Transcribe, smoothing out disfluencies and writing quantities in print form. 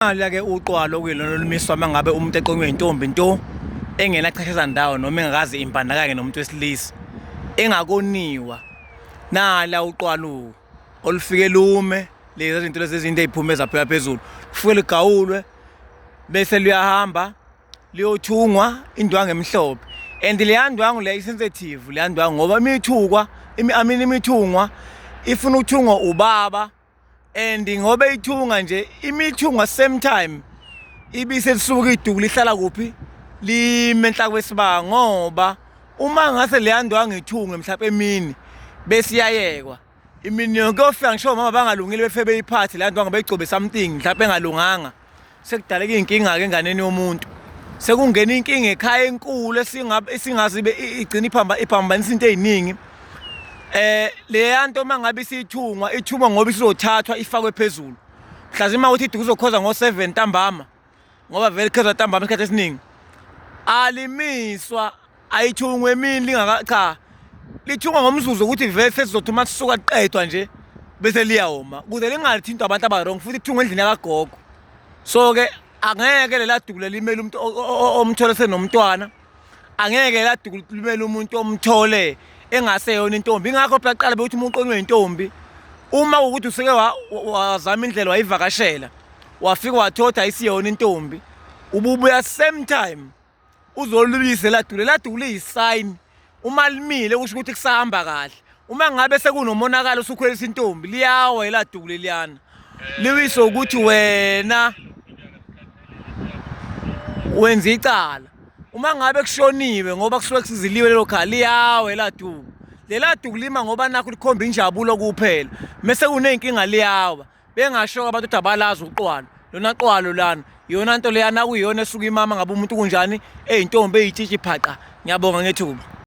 Ke uqwalo kuyilona olumiswa mangabe umuntu eqonywe intombi nto engenachasheza ndawo noma engakazi imbandakanye nomuntu wesilisa engakoniwa. Nala uqwalo olufike lume lezi zinto lezi izinto eziphuma ezaphela phezulu kufike ligawulwe bese liyahamba liyothungwa indwangu emhlophe and leya ndwangu le sensitive leya ndwangu ngoba imithungwa ifuna ukuthungwa ubaba. And ngoba ithunga nje imithungwa same time ibise lisuka iduku lihlala kuphi limenhla kwesibanga ngoba uma ngase leyandwa ngithunge mhlawumbe emini bese iyayekwa imini yonke ofika ngisho mama bangalungile befe beyiphathe leyandwa ngabeyigcobe something mhlawumbe engalunganga sekudaleka inkinga ke enganeni yomuntu sekungena inkinga ekhaya enkulu esingazi igcina iphambanisa into eziningi. Leya nto mangabe ithungwa ngoba isizothathwa ifakwe phezulu mhlazima ukuthi iduku uzokhoza ngo7 ntambama ngoba vele ikhoza ntambama isikhathi esiningi alimiswa ayithungwe emini lingaka lithungwa ngomzuzu ukuthi vele sesizothi uma sisuka qedwa nje bese liyawoma ukuze lingathintwa abantu abarong futhi ithungwe endlini yakagogo. So ke angeke lela duku limele umuntu omthole senomntwana, angeke lela duku limele umuntu omthole engaseyona intombi. Ingakho phela qala bethi umuntu oqonywe intombi uma ukuthi useke wazama indlela wayivakashela wafika wathoda isiyona intombi ububuya same time uzolubise la duku liyisign uma limile kusho ukuthi kusahamba kahle. Uma ngabe sekunomonakalo usukhwelisa intombi liyawa ela duku leliyana liwiso ukuthi wena wenza icala. Uma ngabe kushoniwe ngoba kusuke kusiziliwe lelo khala liyawe ela duku. Lela duku lima ngoba nakho likhomba injabulo kuphela. Mase kunenkinga liyawa. Bengasho abantu ukuthi abalazi uqwalo. Lona qwalo lana iyona nto leyana kuyiyona esuka imama ngabe umuntu kunjani eyintombi eyitshitshi phaqa. Ngiyabonga ngethuba.